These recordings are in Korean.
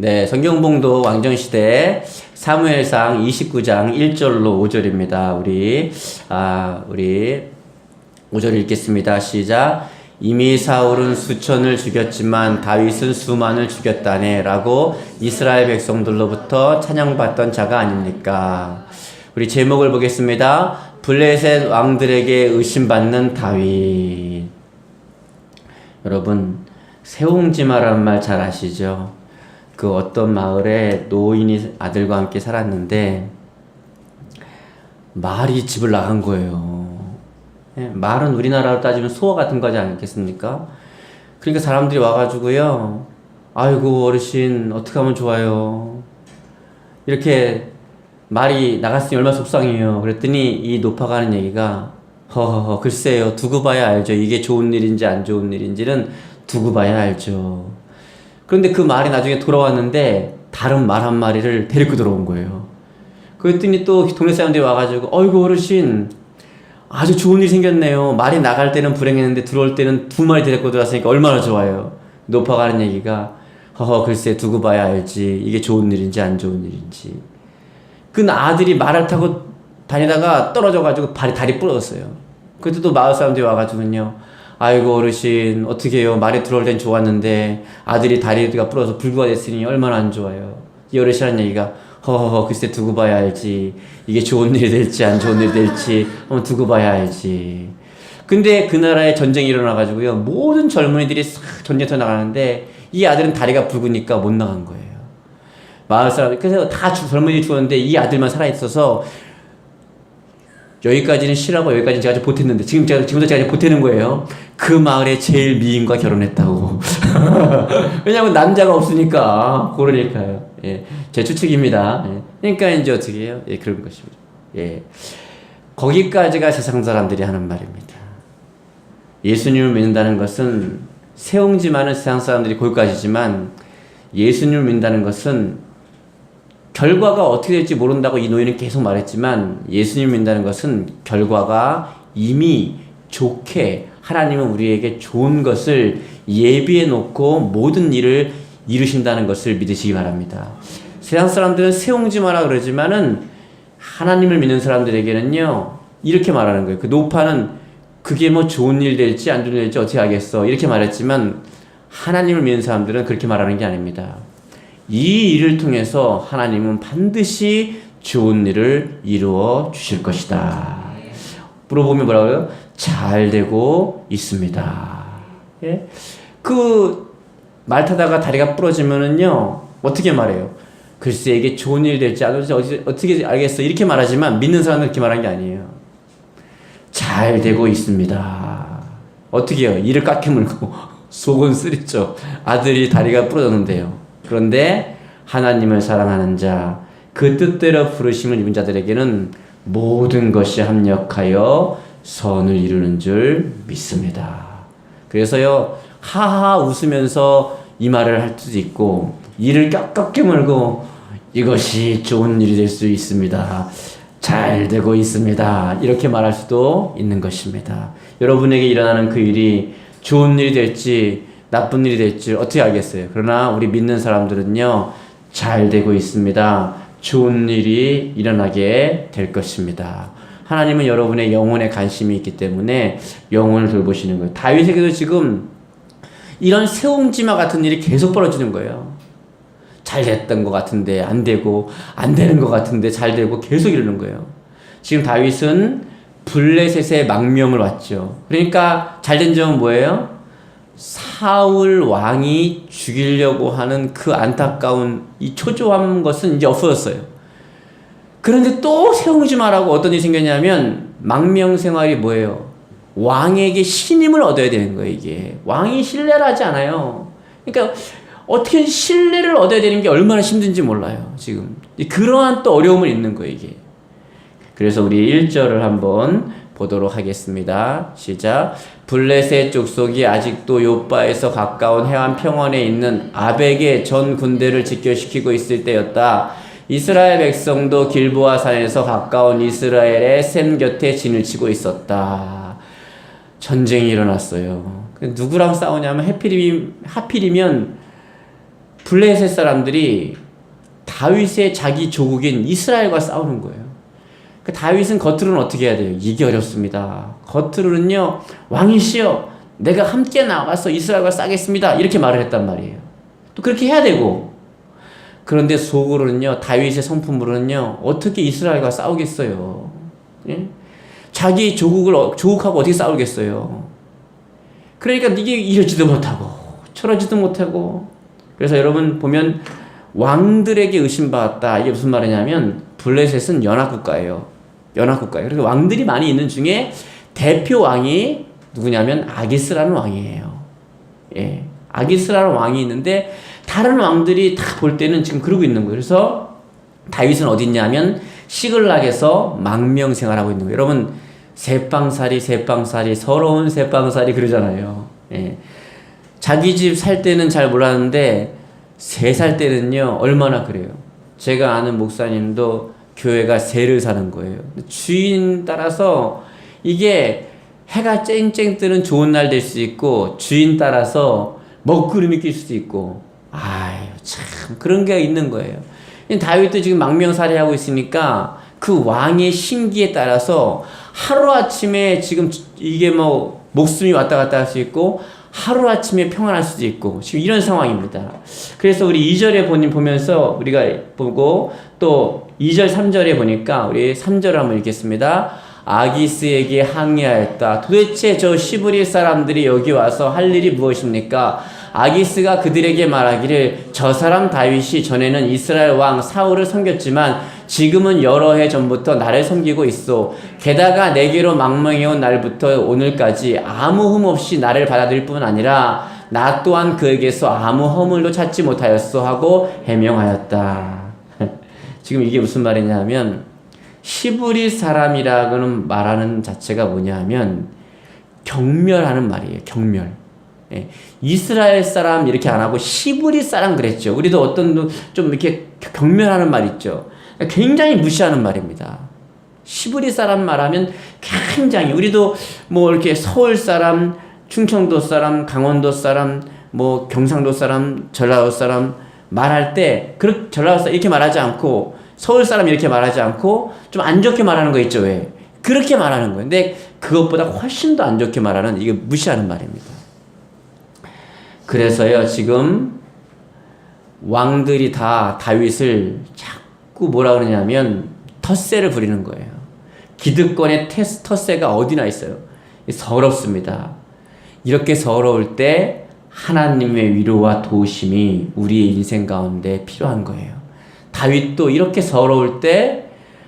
네, 성경봉도 왕정시대 사무엘상 29장 1절로 5절입니다. 우리 5절 읽겠습니다. 시작. 이미 사울은 수천을 죽였지만 다윗은 수만을 죽였다네 라고 이스라엘 백성들로부터 찬양받던 자가 아닙니까? 우리 제목을 보겠습니다. 블레셋 왕들에게 의심받는 다윗. 여러분, 세옹지마라는 말 잘 아시죠? 그 어떤 마을에 노인이 아들과 함께 살았는데 말이 집을 나간 거예요. 말은 우리나라로 따지면 소어 같은 거지 않겠습니까? 그러니까 사람들이 와가지고요, 아이고 어르신 어떻게 하면 좋아요, 이렇게 말이 나갔으니 얼마나 속상해요. 그랬더니 이 노파가 하는 얘기가 허허허 글쎄요, 두고 봐야 알죠. 이게 좋은 일인지 안 좋은 일인지는 두고 봐야 알죠. 그런데 그 말이 나중에 돌아왔는데 다른 말 한 마리를 데리고 들어온 거예요. 그랬더니 또 동네 사람들이 와가지고 어이구 어르신 아주 좋은 일이 생겼네요. 말이 나갈 때는 불행했는데 들어올 때는 두 마리 데리고 들어왔으니까 얼마나 좋아요. 노파가 하는 얘기가 허허 글쎄 두고 봐야 알지, 이게 좋은 일인지 안 좋은 일인지. 그 아들이 말을 타고 다니다가 떨어져가지고 다리 부러졌어요. 그때 또 마을 사람들이 와가지고요, 아이고 어르신 어떻게 해요, 말이 들어올 땐 좋았는데 아들이 다리가 부러져서 불구가 됐으니 얼마나 안 좋아요. 이 어르신 하는 얘기가 허허허 글쎄 두고 봐야 알지, 이게 좋은 일이 될지 안 좋은 일이 될지 한번 두고 봐야 알지. 근데 그 나라에 전쟁이 일어나가지고요, 모든 젊은이들이 싹 전쟁터 나가는데 이 아들은 다리가 붉으니까 못 나간 거예요. 마을 사람, 그래서 다 젊은이들이 죽었는데 이 아들만 살아있어서 여기까지는 싫어하고 여기까지는 제가 좀 보탰는데 지금도 제가 보태는 거예요. 그 마을에 제일 미인과 결혼했다고. 왜냐면 남자가 없으니까. 그러니까요. 예. 제 추측입니다. 예. 그러니까 이제 어떻게 해요? 예, 그런 것입니다. 예. 거기까지가 세상 사람들이 하는 말입니다. 예수님을 믿는다는 것은 세옹지마는 세상 사람들이 거기까지지만 예수님을 믿는다는 것은 결과가 어떻게 될지 모른다고 이 노인은 계속 말했지만 예수님을 믿는다는 것은 결과가 이미 좋게, 하나님은 우리에게 좋은 것을 예비해 놓고 모든 일을 이루신다는 것을 믿으시기 바랍니다. 세상 사람들은 세옹지마라 그러지만은 하나님을 믿는 사람들에게는요 이렇게 말하는 거예요. 그 노파는 그게 뭐 좋은 일 될지 안 좋은 일 될지 어떻게 알겠어 이렇게 말했지만 하나님을 믿는 사람들은 그렇게 말하는 게 아닙니다. 이 일을 통해서 하나님은 반드시 좋은 일을 이루어 주실 것이다. 물어보면 뭐라고요? 잘 되고 있습니다. 예? 그 말 타다가 다리가 부러지면은요 어떻게 말해요? 글쎄 이게 좋은 일 될지 안 될지 어떻게 알겠어 이렇게 말하지만 믿는 사람은 그렇게 말하는 게 아니에요. 잘 되고 있습니다. 어떻게 해요? 이를 깎여물고 속은 쓰리죠. 아들이 다리가 부러졌는데요. 그런데 하나님을 사랑하는 자, 그 뜻대로 부르심을 입은 자들에게는 모든 것이 합력하여 선을 이루는 줄 믿습니다. 그래서요 하하 웃으면서 이 말을 할 수도 있고 이를 깍깍 물고 이것이 좋은 일이 될 수 있습니다. 잘 되고 있습니다. 이렇게 말할 수도 있는 것입니다. 여러분에게 일어나는 그 일이 좋은 일이 될지 나쁜 일이 될지 어떻게 알겠어요? 그러나 우리 믿는 사람들은요 잘 되고 있습니다. 좋은 일이 일어나게 될 것입니다. 하나님은 여러분의 영혼에 관심이 있기 때문에 영혼을 돌보시는 거예요. 다윗에게도 지금 이런 세옹지마 같은 일이 계속 벌어지는 거예요. 잘 됐던 것 같은데 안 되고 안 되는 것 같은데 잘 되고 계속 이러는 거예요. 지금 다윗은 블레셋의 망명을 왔죠. 그러니까 잘된 점은 뭐예요? 사울 왕이 죽이려고 하는 그 안타까운 이 초조한 것은 이제 없어졌어요. 그런데 또 세옹지마라고 어떤 일이 생겼냐면 망명 생활이 뭐예요? 왕에게 신임을 얻어야 되는 거예요. 이게 왕이 신뢰를 하지 않아요. 그러니까 어떻게 신뢰를 얻어야 되는 게 얼마나 힘든지 몰라요. 지금 그러한 또 어려움을 있는 거예요. 이게. 그래서 우리 1절을 한번 보도록 하겠습니다. 시작. 블레셋 족속이 아직도 요바에서 가까운 해안 평원에 있는 아벡의 전 군대를 직결시키고 있을 때였다. 이스라엘 백성도 길보아 산에서 가까운 이스라엘의 셈 곁에 진을 치고 있었다. 전쟁이 일어났어요. 누구랑 싸우냐면 하필이면 블레셋 사람들이 다윗의 자기 조국인 이스라엘과 싸우는 거예요. 그 다윗은 겉으로는 어떻게 해야 돼요? 이게 어렵습니다. 겉으로는요, 왕이시여, 내가 함께 나가서 이스라엘과 싸겠습니다. 이렇게 말을 했단 말이에요. 또 그렇게 해야 되고. 그런데 속으로는요, 다윗의 성품으로는요, 어떻게 이스라엘과 싸우겠어요? 예? 자기 조국하고 어떻게 싸우겠어요? 그러니까 이게 이러지도 못하고, 저러지도 못하고. 그래서 여러분 보면 왕들에게 의심받았다. 이게 무슨 말이냐면, 블레셋은 연합국가예요. 연합국가예요. 그래서 왕들이 많이 있는 중에 대표 왕이 누구냐면 아기스라는 왕이에요. 예. 아기스라는 왕이 있는데 다른 왕들이 다 볼 때는 지금 그러고 있는 거예요. 그래서 다윗은 어디 있냐면 시글락에서 망명 생활하고 있는 거예요. 여러분 새빵살이 서러운 새빵살이 그러잖아요. 예. 자기 집 살 때는 잘 몰랐는데 새 살 때는요 얼마나 그래요. 제가 아는 목사님도 교회가 새를 사는 거예요. 주인 따라서 이게 해가 쨍쨍 뜨는 좋은 날 될 수 있고 주인 따라서 먹구름이 낄 수도 있고 아유 참 그런 게 있는 거예요. 다윗도 지금 망명살이하고 있으니까 그 왕의 심기에 따라서 하루아침에 지금 이게 뭐 목숨이 왔다 갔다 할 수 있고 하루아침에 평안할 수도 있고 지금 이런 상황입니다. 그래서 우리 2절에 보면서 우리가 보고 또 2절 3절에 보니까 우리 3절을 한번 읽겠습니다. 아기스에게 항의하였다. 도대체 저 시브리 사람들이 여기 와서 할 일이 무엇입니까? 아기스가 그들에게 말하기를 저 사람 다윗이 전에는 이스라엘 왕 사울을 섬겼지만 지금은 여러 해 전부터 나를 섬기고 있어. 게다가 내게로 망명해온 날부터 오늘까지 아무 흠 없이 나를 받아들일 뿐 아니라 나 또한 그에게서 아무 허물도 찾지 못하였어 하고 해명하였다. 지금 이게 무슨 말이냐면 시브리 사람이라고는 말하는 자체가 뭐냐면 경멸하는 말이에요. 경멸. 예. 이스라엘 사람 이렇게 안 하고 시브리 사람 그랬죠. 우리도 어떤 좀 이렇게 경멸하는 말 있죠. 굉장히 무시하는 말입니다. 시브리 사람 말하면 굉장히 우리도 뭐 이렇게 서울 사람, 충청도 사람, 강원도 사람, 뭐 경상도 사람, 전라도 사람 말할 때 그렇게 전라도 사람 이렇게 말하지 않고 서울 사람 이렇게 말하지 않고 좀 안 좋게 말하는 거 있죠. 왜? 그렇게 말하는 거예요. 근데 그것보다 훨씬 더 안 좋게 말하는 이게 무시하는 말입니다. 그래서요 지금 왕들이 다 다윗을 자꾸 뭐라 그러냐면 텃세를 부리는 거예요. 기득권의 텃세가 어디나 있어요. 서럽습니다. 이렇게 서러울 때 하나님의 위로와 도우심이 우리의 인생 가운데 필요한 거예요. 다윗도 이렇게 서러울 때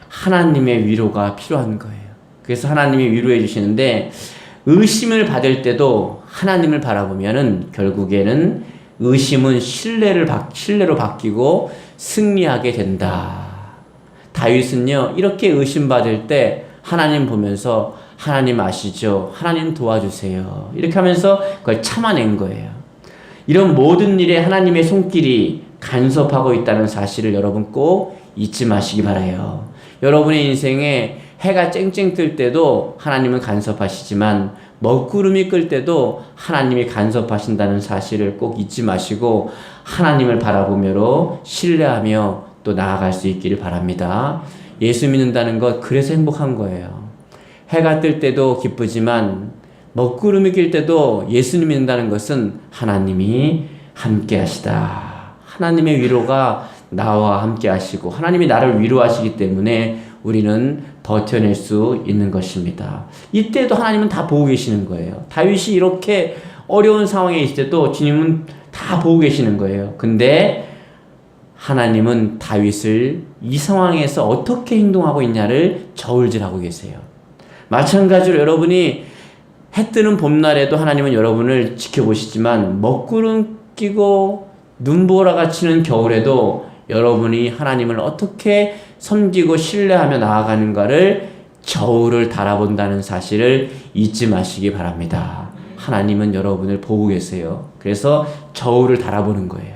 하나님의 위로가 필요한 거예요. 그래서 하나님이 위로해 주시는데 의심을 받을 때도 하나님을 바라보면은 결국에는 의심은 신뢰로 바뀌고 승리하게 된다. 다윗은요 이렇게 의심받을 때 하나님 보면서 하나님 아시죠? 하나님 도와주세요. 이렇게 하면서 그걸 참아낸 거예요. 이런 모든 일에 하나님의 손길이 간섭하고 있다는 사실을 여러분 꼭 잊지 마시기 바라요. 여러분의 인생에 해가 쨍쨍 뜰 때도 하나님은 간섭하시지만 먹구름이 끌 때도 하나님이 간섭하신다는 사실을 꼭 잊지 마시고 하나님을 바라보며 신뢰하며 또 나아갈 수 있기를 바랍니다. 예수 믿는다는 것 그래서 행복한 거예요. 해가 뜰 때도 기쁘지만 먹구름이 낄 때도 예수님 믿는다는 것은 하나님이 함께 하시다. 하나님의 위로가 나와 함께 하시고 하나님이 나를 위로하시기 때문에 우리는 버텨낼 수 있는 것입니다. 이때도 하나님은 다 보고 계시는 거예요. 다윗이 이렇게 어려운 상황에 있을 때도 주님은 다 보고 계시는 거예요. 근데 하나님은 다윗을 이 상황에서 어떻게 행동하고 있냐를 저울질하고 계세요. 마찬가지로 여러분이 해 뜨는 봄날에도 하나님은 여러분을 지켜보시지만 먹구름 끼고 눈보라가 치는 겨울에도 여러분이 하나님을 어떻게 섬기고 신뢰하며 나아가는가를 저울을 달아본다는 사실을 잊지 마시기 바랍니다. 하나님은 여러분을 보고 계세요. 그래서 저울을 달아보는 거예요.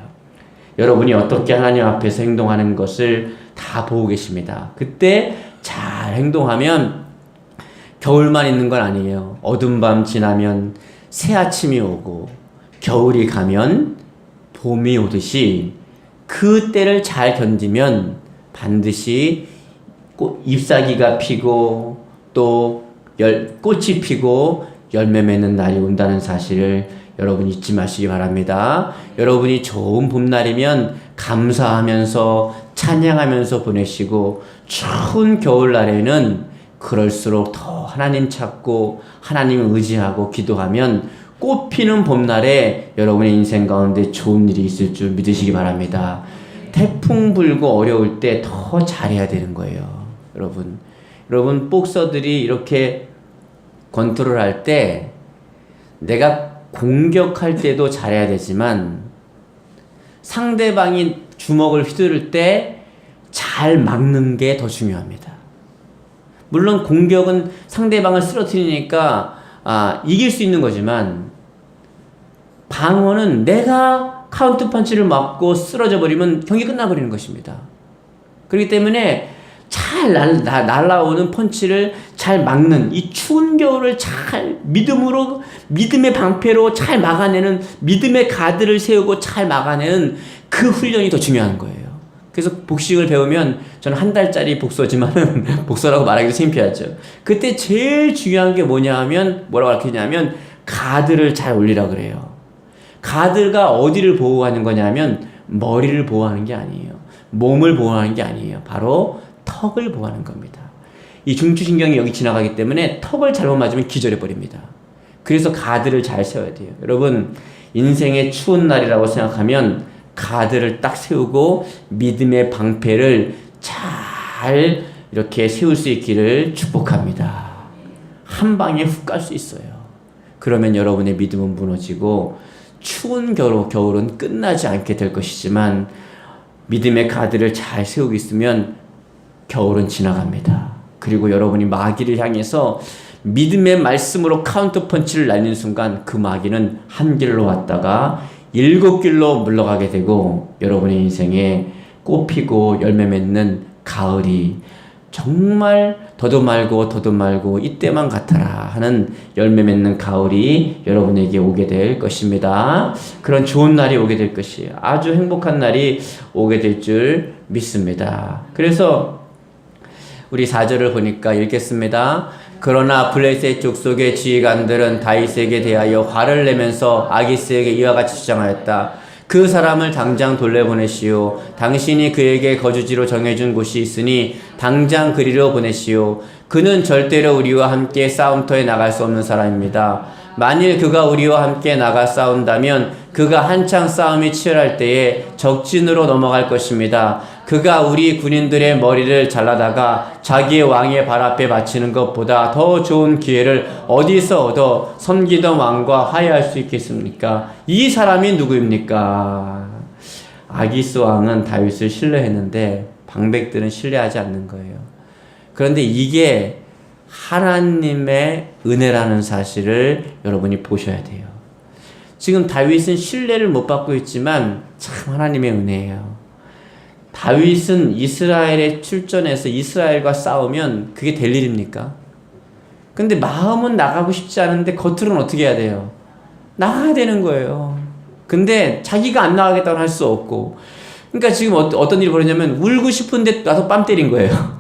여러분이 어떻게 하나님 앞에서 행동하는 것을 다 보고 계십니다. 그때 잘 행동하면 겨울만 있는 건 아니에요. 어두운 밤 지나면 새 아침이 오고 겨울이 가면 봄이 오듯이 그 때를 잘 견디면 반드시 잎사귀가 피고 또 꽃이 피고 열매 맺는 날이 온다는 사실을 여러분 잊지 마시기 바랍니다. 여러분이 좋은 봄날이면 감사하면서 찬양하면서 보내시고, 추운 겨울날에는 그럴수록 더 하나님 찾고 하나님을 의지하고 기도하면 꽃 피는 봄날에 여러분의 인생 가운데 좋은 일이 있을 줄 믿으시기 바랍니다. 태풍 불고 어려울 때 더 잘해야 되는 거예요. 여러분 복서들이 이렇게 권투를 할 때 내가 공격할 때도 잘해야 되지만 상대방이 주먹을 휘두를 때 잘 막는 게 더 중요합니다. 물론 공격은 상대방을 쓰러뜨리니까 이길 수 있는 거지만, 방어는 내가 카운트 펀치를 맞고 쓰러져 버리면 경기 끝나버리는 것입니다. 그렇기 때문에 잘 날아오는 펀치를 잘 막는, 이 추운 겨울을 잘 믿음의 방패로 잘 막아내는, 믿음의 가드를 세우고 잘 막아내는 그 훈련이 더 중요한 거예요. 그래서 복식을 배우면, 저는 한 달짜리 복서지만은 복서라고 말하기도 창피하죠. 그때 제일 중요한 게 뭐냐 하면, 뭐라고 가르치냐면 가드를 잘 올리라 그래요. 가드가 어디를 보호하는 거냐면 머리를 보호하는 게 아니에요. 몸을 보호하는 게 아니에요. 바로 턱을 보호하는 겁니다. 이 중추신경이 여기 지나가기 때문에 턱을 잘못 맞으면 기절해 버립니다. 그래서 가드를 잘 세워야 돼요. 여러분, 인생의 추운 날이라고 생각하면 가드를 딱 세우고 믿음의 방패를 잘 이렇게 세울 수 있기를 축복합니다. 한 방에 훅 갈 수 있어요. 그러면 여러분의 믿음은 무너지고 추운 겨울은 끝나지 않게 될 것이지만, 믿음의 가드를 잘 세우고 있으면 겨울은 지나갑니다. 그리고 여러분이 마귀를 향해서 믿음의 말씀으로 카운터 펀치를 날리는 순간 그 마귀는 한 길로 왔다가 7길로 물러가게 되고, 여러분의 인생에 꽃피고 열매 맺는 가을이 정말 더도 말고 이때만 같아라 하는 열매 맺는 가을이 여러분에게 오게 될 것입니다. 그런 좋은 날이 오게 될 것이에요. 아주 행복한 날이 오게 될 줄 믿습니다. 그래서 우리 4절을 보니까 읽겠습니다. 그러나 블레셋 족속의 지휘관들은 다윗에게 대하여 화를 내면서 아기스에게 이와 같이 주장하였다. 그 사람을 당장 돌려보내시오. 당신이 그에게 거주지로 정해준 곳이 있으니 당장 그리로 보내시오. 그는 절대로 우리와 함께 싸움터에 나갈 수 없는 사람입니다. 만일 그가 우리와 함께 나가 싸운다면 그가 한창 싸움이 치열할 때에 적진으로 넘어갈 것입니다. 그가 우리 군인들의 머리를 잘라다가 자기의 왕의 발 앞에 바치는 것보다 더 좋은 기회를 어디서 얻어 섬기던 왕과 화해할 수 있겠습니까? 이 사람이 누구입니까? 아기스 왕은 다윗을 신뢰했는데 방백들은 신뢰하지 않는 거예요. 그런데 이게 하나님의 은혜라는 사실을 여러분이 보셔야 돼요. 지금 다윗은 신뢰를 못 받고 있지만 참 하나님의 은혜예요. 다윗은 이스라엘에 출전해서 이스라엘과 싸우면 그게 될 일입니까? 근데 마음은 나가고 싶지 않은데 겉으로는 어떻게 해야 돼요? 나가야 되는 거예요. 근데 자기가 안 나가겠다고 할 수 없고, 그러니까 지금 어떤 일이 벌어졌냐면 울고 싶은데 나서 뺨 때린 거예요.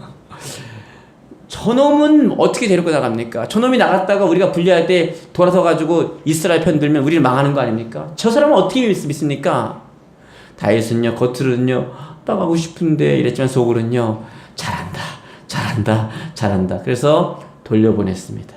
저놈은 어떻게 데리고 나갑니까? 저놈이 나갔다가 우리가 분리할 때 돌아서 가지고 이스라엘 편 들면 우리를 망하는 거 아닙니까? 저 사람은 어떻게 믿습니까? 다윗은요, 겉으로는요, 나가고 싶은데 이랬지만 속으로는요, 잘한다. 그래서 돌려보냈습니다.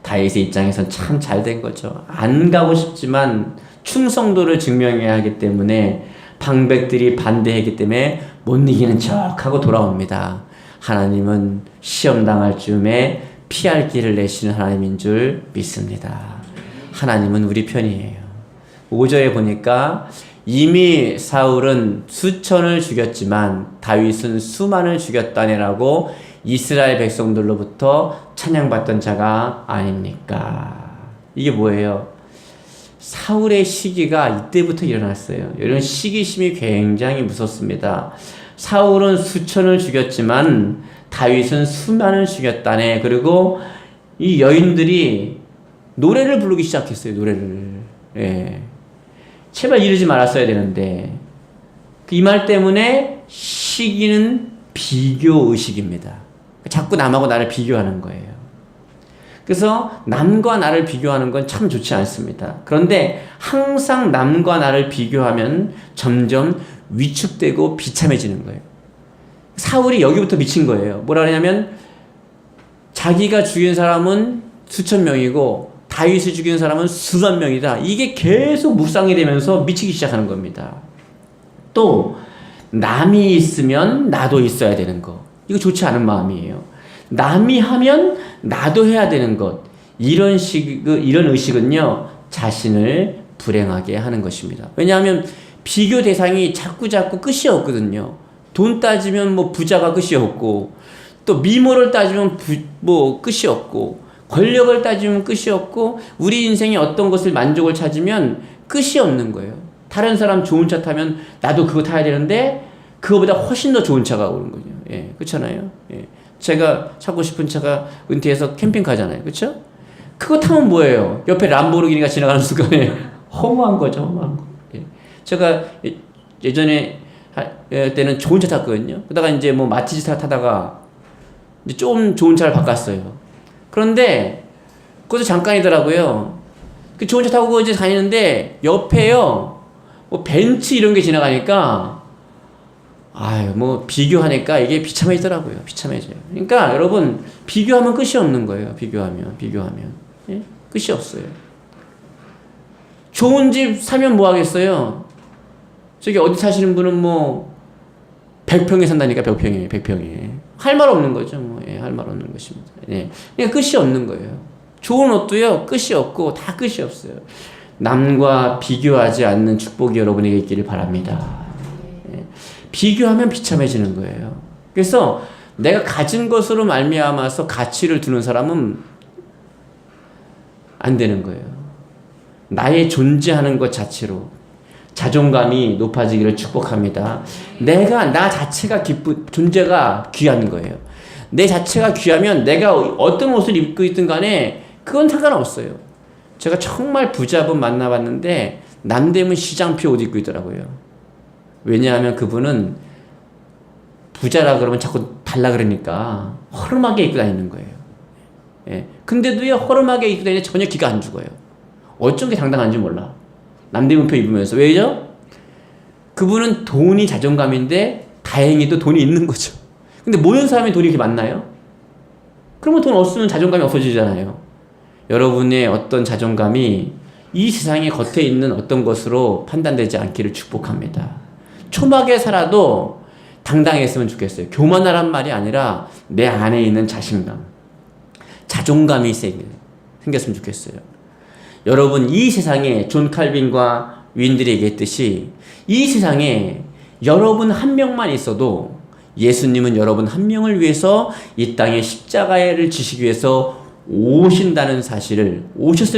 다윗의 입장에선 참 잘된 거죠. 안 가고 싶지만 충성도를 증명해야 하기 때문에 방백들이 반대하기 때문에 못 이기는 척하고 돌아옵니다. 하나님은 시험당할 즈음에 피할 길을 내시는 하나님인 줄 믿습니다. 하나님은 우리 편이에요. 5절에 보니까 이미 사울은 수천을 죽였지만 다윗은 수만을 죽였다네라고 이스라엘 백성들로부터 찬양받던 자가 아닙니까? 이게 뭐예요? 사울의 시기가 이때부터 일어났어요. 이런 시기심이 굉장히 무섭습니다. 사울은 수천을 죽였지만 다윗은 수만을 죽였다네. 그리고 이 여인들이 노래를 부르기 시작했어요. 노래를. 예. 제발 이러지 말았어야 되는데 이 말 때문에 시기는 비교의식입니다. 자꾸 남하고 나를 비교하는 거예요. 그래서 남과 나를 비교하는 건 참 좋지 않습니다. 그런데 항상 남과 나를 비교하면 점점 위축되고 비참해지는 거예요. 사울이 여기부터 미친 거예요. 뭐라 그러냐면 자기가 죽인 사람은 수천 명이고 다윗을 죽인 사람은 수만 명이다. 이게 계속 묵상이 되면서 미치기 시작하는 겁니다. 또 남이 있으면 나도 있어야 되는 거. 이거 좋지 않은 마음이에요. 남이 하면 나도 해야 되는 것. 이런 의식은요, 자신을 불행하게 하는 것입니다. 왜냐하면 비교 대상이 자꾸 끝이 없거든요. 돈 따지면 뭐 부자가 끝이 없고, 또 미모를 따지면 끝이 없고, 권력을 따지면 끝이 없고, 우리 인생에 어떤 것을 만족을 찾으면 끝이 없는 거예요. 다른 사람 좋은 차 타면 나도 그거 타야 되는데 그거보다 훨씬 더 좋은 차가 오는 거죠. 예, 그렇잖아요. 예. 제가 찾고 싶은 차가 은퇴해서 캠핑카잖아요. 그렇죠? 그거 타면 뭐예요? 옆에 람보르기니가 지나가는 순간에 허무한 거죠. 허무한 거. 예. 제가 예전에 때는 좋은 차 탔거든요. 그러다가 이제 뭐 마티즈 타다가 이제 좀 좋은 차를 바꿨어요. 그런데 그것도 잠깐이더라고요. 그 좋은 차 타고 이제 다니는데 옆에요, 뭐 벤츠 이런 게 지나가니까 뭐 비교하니까 이게 비참해지더라고요. 비참해져요. 그러니까 여러분 비교하면 끝이 없는 거예요. 비교하면 예? 끝이 없어요. 좋은 집 사면 뭐 하겠어요? 저기 어디 사시는 분은 뭐 100평에 산다니까 100평에 할 말 없는 거죠. 뭐 예, 할 말 없는 것입니다. 예. 그러니까 끝이 없는 거예요. 좋은 옷도요 끝이 없고 다 끝이 없어요. 남과 비교하지 않는 축복이 여러분에게 있기를 바랍니다. 예. 비교하면 비참해지는 거예요. 그래서 내가 가진 것으로 말미암아서 가치를 두는 사람은 안 되는 거예요. 나의 존재하는 것 자체로 자존감이 높아지기를 축복합니다. 나 자체가 존재가 귀한 거예요. 내 자체가 귀하면 내가 어떤 옷을 입고 있든 간에 그건 상관없어요. 제가 정말 부자분 만나봤는데 남대문 시장표 옷 입고 있더라고요. 왜냐하면 그분은 부자라 그러면 자꾸 달라 그러니까 허름하게 입고 다니는 거예요. 예. 근데도요 허름하게 입고 다니는데 전혀 기가 안 죽어요. 어쩐 게 당당한지 몰라. 남대문표 입으면서. 왜죠? 그분은 돈이 자존감인데 다행히도 돈이 있는 거죠. 근데 모든 사람이 돈이 이렇게 많나요? 그러면 돈 없으면 자존감이 없어지잖아요. 여러분의 어떤 자존감이 이 세상의 겉에 있는 어떤 것으로 판단되지 않기를 축복합니다. 초막에 살아도 당당했으면 좋겠어요. 교만하란 말이 아니라 내 안에 있는 자신감, 자존감이 생겼으면 좋겠어요. 여러분 이 세상에 존 칼빈과 윈들이 얘기했듯이 이 세상에 여러분 한 명만 있어도 예수님은 여러분 한 명을 위해서 이 땅에 십자가를 지시기 위해서 오셨을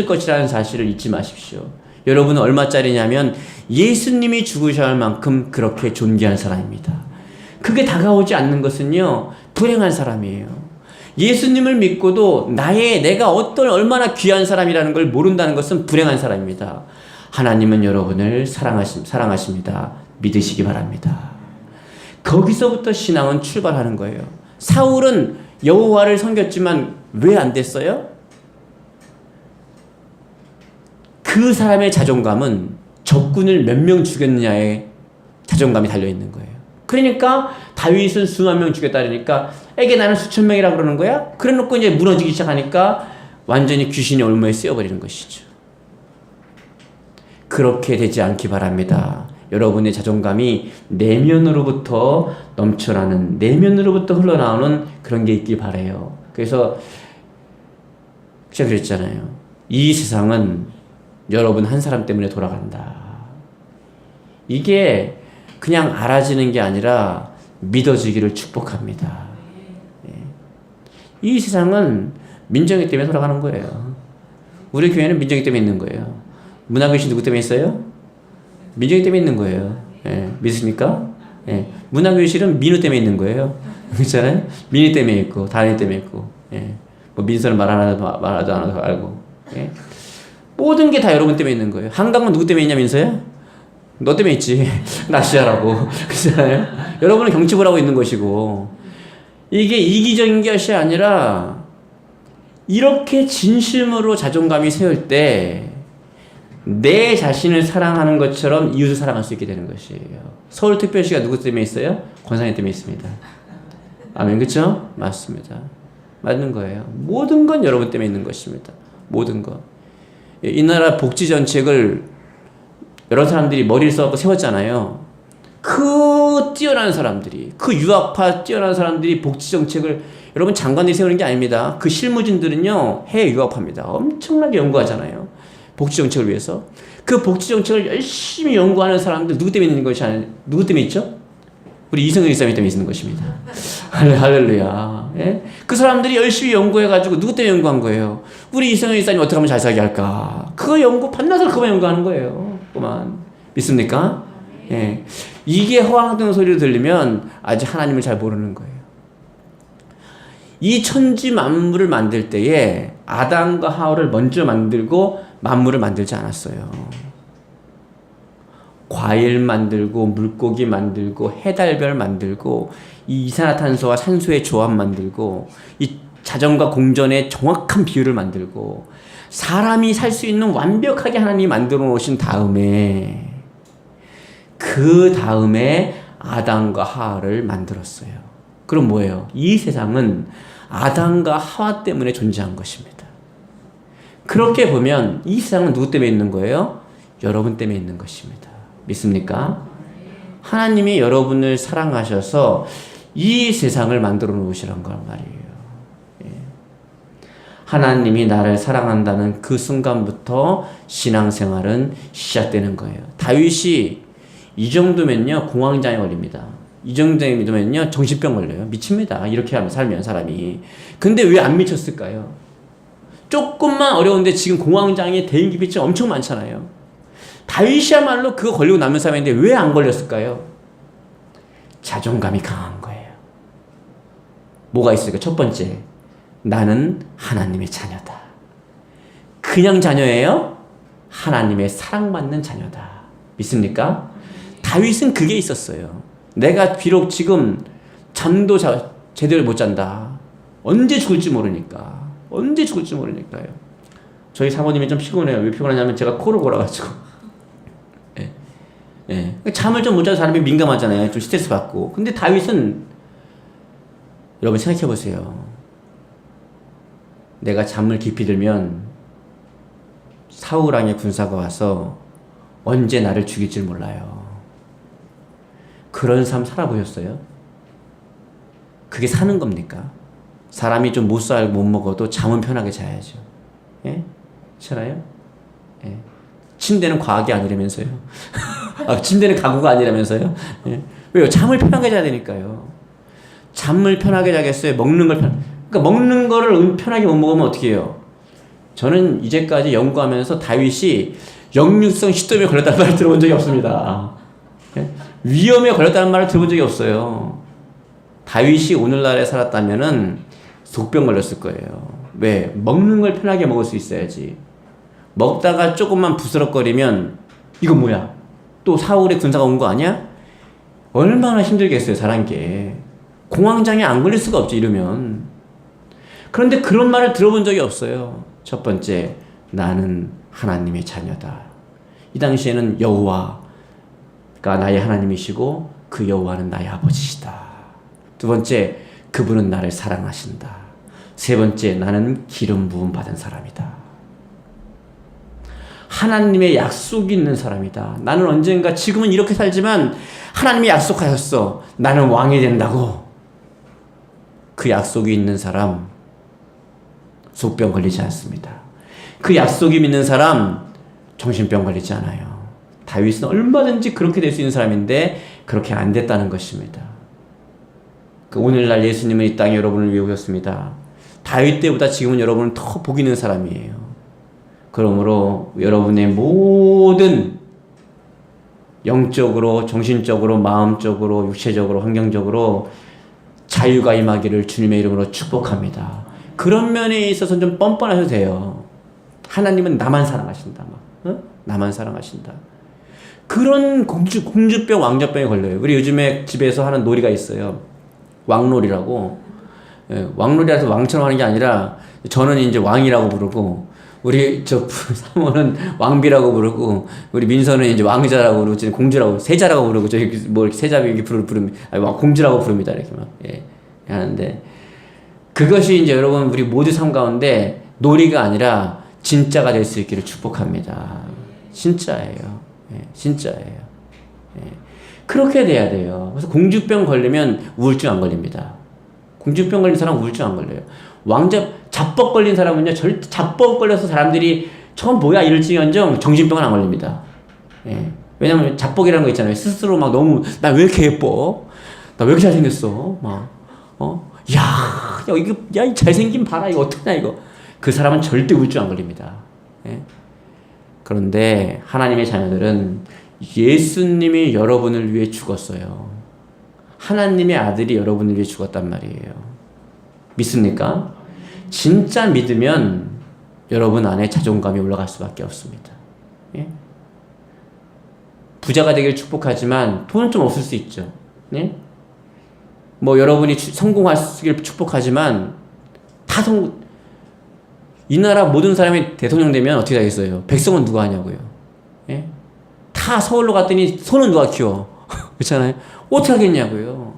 것이라는 사실을 잊지 마십시오. 여러분은 얼마짜리냐면 예수님이 죽으셔야 할 만큼 그렇게 존귀한 사람입니다. 그게 다가오지 않는 것은요, 불행한 사람이에요. 예수님을 믿고도 내가 얼마나 귀한 사람이라는 걸 모른다는 것은 불행한 사람입니다. 하나님은 여러분을 사랑하십니다. 믿으시기 바랍니다. 거기서부터 신앙은 출발하는 거예요. 사울은 여호와를 섬겼지만 왜 안 됐어요? 그 사람의 자존감은 적군을 몇 명 죽였느냐에 자존감이 달려있는 거예요. 그러니까 다윗은 수만 명 죽였다 그러니까 에게 나는 수천 명이라 그러는 거야? 그래 놓고 이제 무너지기 시작하니까 완전히 귀신의 올무에 쓰여버리는 것이죠. 그렇게 되지 않기 바랍니다. 여러분의 자존감이 내면으로부터 넘쳐나는, 내면으로부터 흘러나오는 그런 게 있길 바라요. 그래서 제가 그랬잖아요. 이 세상은 여러분 한 사람 때문에 돌아간다. 이게 그냥 알아지는 게 아니라 믿어지기를 축복합니다. 이 세상은 민정이 때문에 돌아가는 거예요. 우리 교회는 민정이 때문에 있는 거예요. 문화교신 누구 때문에 있어요? 민정이 때문에 있는 거예요. 예, 믿으십니까? 예, 문화교실은 민우 때문에 있는 거예요. 그렇잖아요? 민희 때문에 있고, 다은이 때문에 있고, 예, 뭐 민서는 말하도 안 하고 알고, 예. 모든 게 다 여러분 때문에 있는 거예요. 한강은 누구 때문에 있냐, 민서야? 너 때문에 있지. 낚시하라고. 그렇잖아요. 여러분은 경칩을 하고 있는 것이고, 이게 이기적인 것이 아니라 이렇게 진심으로 자존감이 세울 때 내 자신을 사랑하는 것처럼 이웃을 사랑할 수 있게 되는 것이에요. 서울특별시가 누구 때문에 있어요? 권상현 때문에 있습니다. 아멘. 그렇죠? 맞습니다. 맞는 거예요. 모든 건 여러분 때문에 있는 것입니다. 모든 것. 이 나라 복지 정책을 여러 사람들이 머리를 써갖고 세웠잖아요. 그 뛰어난 사람들이, 그 유학파 뛰어난 사람들이 복지 정책을 여러분 장관들이 세우는 게 아닙니다. 그 실무진들은요 해외 유학파입니다. 엄청나게 연구하잖아요. 복지 정책을 위해서. 그 복지 정책을 열심히 연구하는 사람들 누구 때문에 있는 것이 아니라 누구 때문에 있죠? 우리 이성현 이사님 때문에 있는 것입니다. 할렐루야. 예? 그 사람들이 열심히 연구해가지고 누구 때문에 연구한 거예요? 우리 이성현 이사님 어떻게 하면 잘 살게 할까? 그거 연구, 반나절 그만 연구하는 거예요. 그만. 믿습니까? 예. 이게 허황된 소리를 들리면 아직 하나님을 잘 모르는 거예요. 이 천지 만물을 만들 때에 아담과 하와를 먼저 만들고 만물을 만들지 않았어요. 과일 만들고 물고기 만들고 해달별 만들고 이 이산화탄소와 산소의 조합 만들고 이 자전과 공전의 정확한 비율을 만들고 사람이 살 수 있는 완벽하게 하나님이 만들어 놓으신 다음에 그 다음에 아담과 하와를 만들었어요. 그럼 뭐예요? 이 세상은 아담과 하와 때문에 존재한 것입니다. 그렇게 보면 이 세상은 누구 때문에 있는 거예요? 여러분 때문에 있는 것입니다. 믿습니까? 하나님이 여러분을 사랑하셔서 이 세상을 만들어 놓으시란 걸 말이에요. 예. 하나님이 나를 사랑한다는 그 순간부터 신앙생활은 시작되는 거예요. 다윗이 이 정도면요 공황장애 걸립니다. 이 정도면요 정신병 걸려요. 미칩니다. 이렇게 하면 살면 사람이. 근데 왜 안 미쳤을까요? 조금만 어려운데 지금 공황장애 대인기피증 엄청 많잖아요. 다윗이야말로 그거 걸리고 남은 사람인데 왜 안 걸렸을까요? 자존감이 강한 거예요. 뭐가 있을까? 첫 번째, 나는 하나님의 자녀다. 그냥 자녀예요? 하나님의 사랑받는 자녀다. 믿습니까? 다윗은 그게 있었어요. 내가 비록 지금 잠도 제대로 못 잔다. 언제 죽을지 모르니까. 언제 죽을지 모르니까요. 저희 사모님이 좀 피곤해요. 왜 피곤하냐면 제가 코를 골아가지고. 예. 예. 잠을 좀 못 자는 사람이 민감하잖아요. 좀 스트레스 받고. 근데 다윗은 여러분 생각해 보세요. 내가 잠을 깊이 들면 사울 왕의 군사가 와서 언제 나를 죽일지 몰라요. 그런 삶 살아보셨어요? 그게 사는 겁니까? 사람이 좀 못 살고 못 먹어도 잠은 편하게 자야죠. 예? 그렇잖아요? 예. 침대는 과학이 아니라면서요. 침대는 가구가 아니라면서요. 예. 왜요? 잠을 편하게 자야 되니까요. 잠을 편하게 자겠어요? 먹는 걸 그러니까 먹는 거를 편하게 못 먹으면 어떻게 해요? 저는 이제까지 연구하면서 다윗이 역류성 식도염에 걸렸다는 말을 들어본 적이 없습니다. 예? 위험에 걸렸다는 말을 들어본 적이 없어요. 다윗이 오늘날에 살았다면은 독병 걸렸을 거예요. 왜? 먹는 걸 편하게 먹을 수 있어야지. 먹다가 조금만 부스럭거리면 이거 뭐야? 또 사울의 군사가 온 거 아니야? 얼마나 힘들겠어요, 사는 게. 공황장애 안 걸릴 수가 없죠, 이러면. 그런데 그런 말을 들어본 적이 없어요. 첫 번째, 나는 하나님의 자녀다. 이 당시에는 여호와가 나의 하나님이시고 그 여호와는 나의 아버지시다. 두 번째, 그분은 나를 사랑하신다. 세 번째, 나는 기름 부음 받은 사람이다. 하나님의 약속이 있는 사람이다. 나는 언젠가 지금은 이렇게 살지만 하나님이 약속하셨어. 나는 왕이 된다고. 그 약속이 있는 사람 속병 걸리지 않습니다. 그 약속이 믿는 사람 정신병 걸리지 않아요. 다윗은 얼마든지 그렇게 될 수 있는 사람인데 그렇게 안 됐다는 것입니다. 오늘날 예수님은 이 땅에 여러분을 위해 오셨습니다. 다윗 때보다 지금은 여러분은 더 복 있는 사람이에요. 그러므로 여러분의 모든 영적으로, 정신적으로, 마음적으로, 육체적으로, 환경적으로 자유가 임하기를 주님의 이름으로 축복합니다. 그런 면에 있어서 좀 뻔뻔하셔도 돼요. 하나님은 나만 사랑하신다. 나만 사랑하신다. 그런 공주병, 왕자병에 걸려요. 우리 요즘에 집에서 하는 놀이가 있어요. 왕놀이라고. 예, 왕놀이라서 왕처럼 하는 게 아니라 저는 이제 왕이라고 부르고 우리 저 사모는 왕비라고 부르고 우리 민서는 이제 왕자라고 부르고 공주라고 세자라고 부르고 저희 뭐 세자 이렇게 부릅니다. 아니, 공주라고 부릅니다. 이렇게 막 예, 하는데 그것이 이제 여러분 우리 모두 삶 가운데 놀이가 아니라 진짜가 될 수 있기를 축복합니다. 진짜예요. 예, 진짜예요. 예, 그렇게 돼야 돼요. 그래서 공주병 걸리면 우울증 안 걸립니다. 공주병 걸린 사람 우울증 안 걸려요. 자뻑 걸린 사람은요, 자뻑 걸려서 사람들이 처음 뭐야 이럴지언정 정신병은 안 걸립니다. 예. 왜냐면 자뻑이라는 거 있잖아요. 스스로 막 너무, 나 왜 이렇게 예뻐? 나 왜 이렇게 잘생겼어? 막, 이 잘생긴 봐라. 이거 어떡하냐, 이거. 그 사람은 절대 우울증 안 걸립니다. 예. 그런데 하나님의 자녀들은 예수님이 여러분을 위해 죽었어요. 하나님의 아들이 여러분을 위해 죽었단 말이에요. 믿습니까? 진짜 믿으면 여러분 안에 자존감이 올라갈 수밖에 없습니다. 예? 부자가 되길 축복하지만 돈은 좀 없을 수 있죠. 예? 뭐 여러분이 성공하시길 축복하지만 이 나라 모든 사람이 대통령 되면 어떻게 되겠어요? 백성은 누가 하냐고요. 예? 다 서울로 갔더니 소는 누가 키워? 그렇잖아요. 어떻게 하겠냐고요.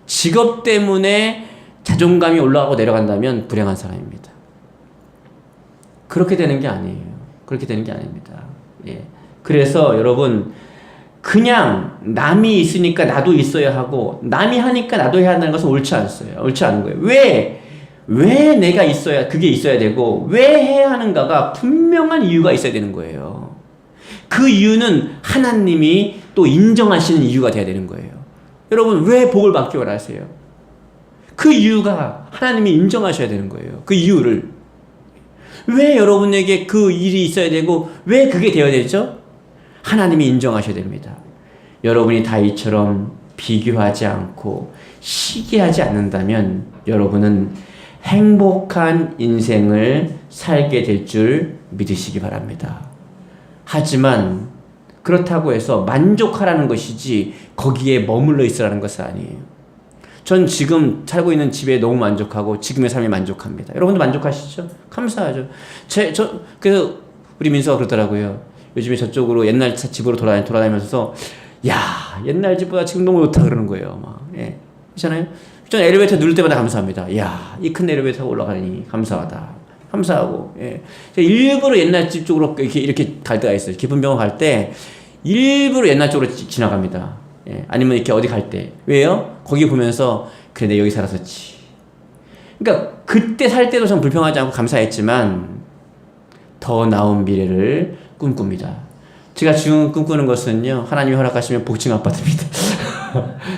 직업 때문에 자존감이 올라가고 내려간다면 불행한 사람입니다. 그렇게 되는 게 아니에요. 그렇게 되는 게 아닙니다. 예. 그래서 여러분 그냥 남이 있으니까 나도 있어야 하고 남이 하니까 나도 해야 한다는 것은 옳지 않았어요. 옳지 않은 거예요. 왜 내가 그게 있어야 되고 왜 해야 하는가가 분명한 이유가 있어야 되는 거예요. 그 이유는 하나님이 또 인정하시는 이유가 돼야 되는 거예요. 여러분 왜 복을 받기 원하세요? 그 이유가 하나님이 인정하셔야 되는 거예요. 그 이유를. 왜 여러분에게 그 일이 있어야 되고 왜 그게 되어야 되죠? 하나님이 인정하셔야 됩니다. 여러분이 다윗처럼 비교하지 않고 시기하지 않는다면 여러분은 행복한 인생을 살게 될 줄 믿으시기 바랍니다. 하지만 그렇다고 해서 만족하라는 것이지 거기에 머물러 있으라는 것은 아니에요. 전 지금 살고 있는 집에 너무 만족하고 지금의 삶에 만족합니다. 여러분도 만족하시죠? 감사하죠. 그래서 우리 민서가 그러더라고요. 요즘에 저쪽으로 옛날 집으로 돌아다니면서 야 옛날 집보다 지금 너무 좋다 그러는 거예요. 막 예. 그렇잖아요. 저는 엘리베이터 누를 때마다 감사합니다. 야 이 큰 엘리베이터 타고 올라가니 감사하다. 감사하고 예. 제가 일부러 옛날 집 쪽으로 이렇게 갈 때가 있어요. 깊은 병원 갈 때 일부러 옛날 쪽으로 지나갑니다. 예, 아니면 이렇게 어디 갈 때. 왜요? 거기 보면서 그래 내가 여기 살았었지. 그러니까 그때 살 때도 전 불평하지 않고 감사했지만 더 나은 미래를 꿈꿉니다. 제가 지금 꿈꾸는 것은요. 하나님이 허락하시면 복층 아파트입니다.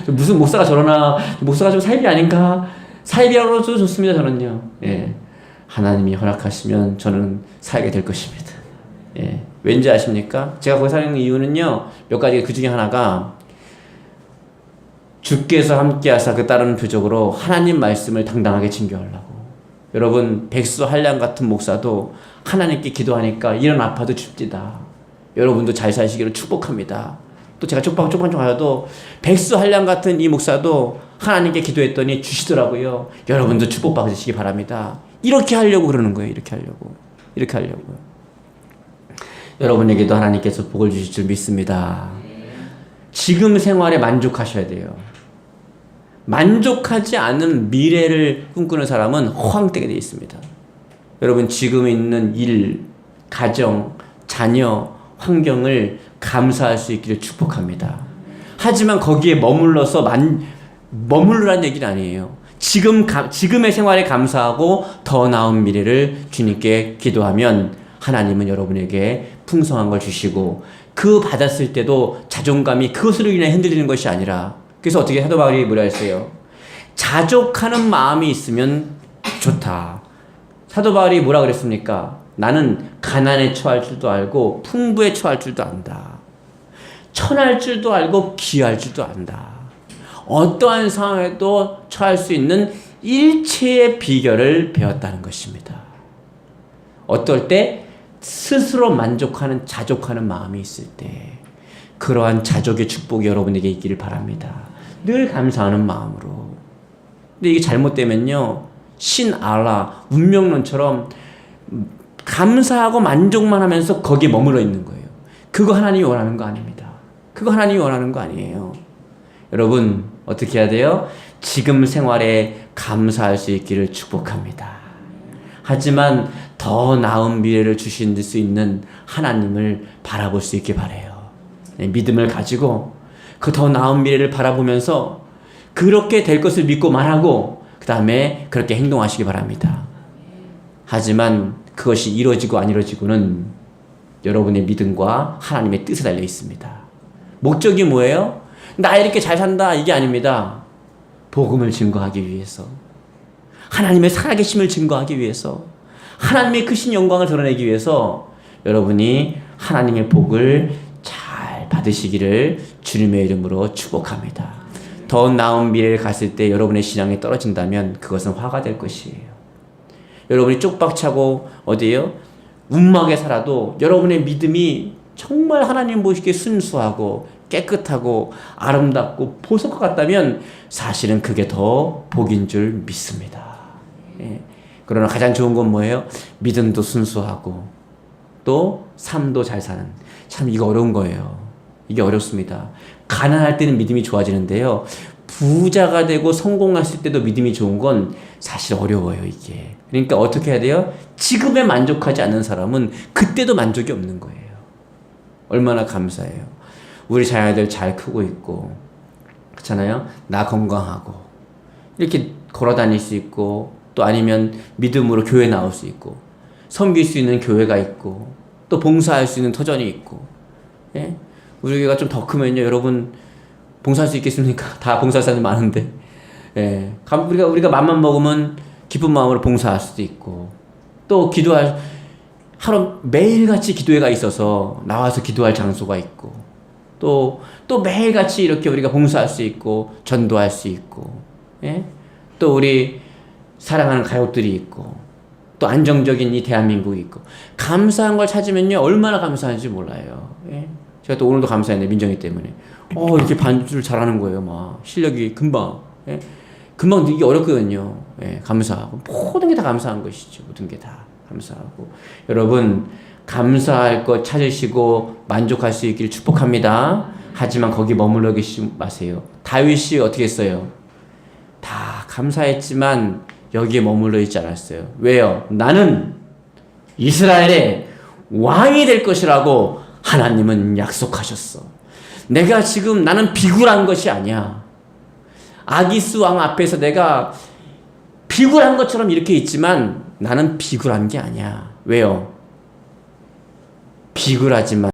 무슨 목사가 저러나 목사가 좀 사입이 아닌가? 사입이라고도 좋습니다. 저는요. 예, 하나님이 허락하시면 저는 살게 될 것입니다. 예, 왠지 아십니까? 제가 거기 사는 이유는요. 몇 가지 그 중에 하나가 주께서 함께하사 그 따르는 표적으로 하나님 말씀을 당당하게 증거하려고. 여러분 백수 한량 같은 목사도 하나님께 기도하니까 이런 아파도 줍디다. 여러분도 잘 사시기를 축복합니다. 또 제가 쪽방쪽하여도 백수 한량 같은 이 목사도 하나님께 기도했더니 주시더라고요. 여러분도 축복받으시기 바랍니다. 이렇게 하려고 그러는 거예요. 이렇게 하려고요. 여러분에게도 하나님께서 복을 주실 줄 믿습니다. 지금 생활에 만족하셔야 돼요. 만족하지 않은 미래를 꿈꾸는 사람은 허황되게 되어 있습니다. 여러분 지금 있는 일, 가정, 자녀, 환경을 감사할 수 있기를 축복합니다. 하지만 거기에 머물러라는 얘기는 아니에요. 지금의 생활에 감사하고 더 나은 미래를 주님께 기도하면 하나님은 여러분에게 풍성한 걸 주시고 그 받았을 때도 자존감이 그것으로 인해 흔들리는 것이 아니라 그래서 어떻게 사도 바울이 뭐라 했어요? 자족하는 마음이 있으면 좋다. 사도 바울이 뭐라 그랬습니까? 나는 가난에 처할 줄도 알고 풍부에 처할 줄도 안다. 천할 줄도 알고 기할 줄도 안다. 어떠한 상황에도 처할 수 있는 일체의 비결을 배웠다는 것입니다. 어떨 때 스스로 만족하는 자족하는 마음이 있을 때 그러한 자족의 축복이 여러분에게 있기를 바랍니다. 늘 감사하는 마음으로. 근데 이게 잘못되면요, 신 알라 운명론처럼 감사하고 만족만 하면서 거기에 머물러 있는 거예요. 그거 하나님이 원하는 거 아닙니다. 그거 하나님이 원하는 거 아니에요. 여러분 어떻게 해야 돼요? 지금 생활에 감사할 수 있기를 축복합니다. 하지만 더 나은 미래를 주실 수 있는 하나님을 바라볼 수 있게 바라요. 믿음을 가지고 그 더 나은 미래를 바라보면서 그렇게 될 것을 믿고 말하고 그 다음에 그렇게 행동하시기 바랍니다. 하지만 그것이 이루어지고 안 이루어지고는 여러분의 믿음과 하나님의 뜻에 달려 있습니다. 목적이 뭐예요? 나 이렇게 잘 산다 이게 아닙니다. 복음을 증거하기 위해서, 하나님의 살아계심을 증거하기 위해서, 하나님의 크신 영광을 드러내기 위해서 여러분이 하나님의 복을 잘 받으시기를 주님의 이름으로 축복합니다. 더 나은 미래를 갔을 때 여러분의 신앙이 떨어진다면 그것은 화가 될 것이에요. 여러분이 쪽박차고 어디에요? 운막에 살아도 여러분의 믿음이 정말 하나님 보시기에 순수하고 깨끗하고 아름답고 보석 같다면 사실은 그게 더 복인 줄 믿습니다. 예. 그러나 가장 좋은 건 뭐예요? 믿음도 순수하고 또 삶도 잘 사는. 참 이거 어려운 거예요. 이게 어렵습니다. 가난할 때는 믿음이 좋아지는데요, 부자가 되고 성공했을 때도 믿음이 좋은 건 사실 어려워요, 이게. 그러니까 어떻게 해야 돼요? 지금에 만족하지 않는 사람은 그때도 만족이 없는 거예요. 얼마나 감사해요. 우리 자녀들 잘 크고 있고, 그렇잖아요? 나 건강하고, 이렇게 걸어 다닐 수 있고, 또 아니면 믿음으로 교회 나올 수 있고, 섬길 수 있는 교회가 있고, 또 봉사할 수 있는 터전이 있고, 예? 우리 교회가 좀 더 크면요, 여러분, 봉사할 수 있겠습니까? 다 봉사할 사람이 많은데. 예. 우리가 맘만 먹으면 기쁜 마음으로 봉사할 수도 있고, 또 하루 매일같이 기도회가 있어서 나와서 기도할 장소가 있고, 또 매일같이 이렇게 우리가 봉사할 수 있고, 전도할 수 있고, 예? 또 우리 사랑하는 가족들이 있고, 또 안정적인 이 대한민국이 있고, 감사한 걸 찾으면요, 얼마나 감사한지 몰라요. 예? 제가 또 오늘도 감사했네, 민정이 때문에. 이렇게 반주를 잘하는 거예요, 막. 실력이 금방. 예? 금방 늘기 어렵거든요. 예, 감사하고. 모든 게 다 감사한 것이죠. 모든 게 다 감사하고. 여러분, 감사할 것 찾으시고 만족할 수 있기를 축복합니다. 하지만 거기 머물러 계시지 마세요. 다윗이 어떻게 했어요? 다 감사했지만 여기에 머물러 있지 않았어요. 왜요? 나는 이스라엘의 왕이 될 것이라고 하나님은 약속하셨어. 내가 지금 나는 비굴한 것이 아니야. 아기스 왕 앞에서 내가 비굴한 것처럼 이렇게 있지만 나는 비굴한 게 아니야. 왜요? 비굴하지만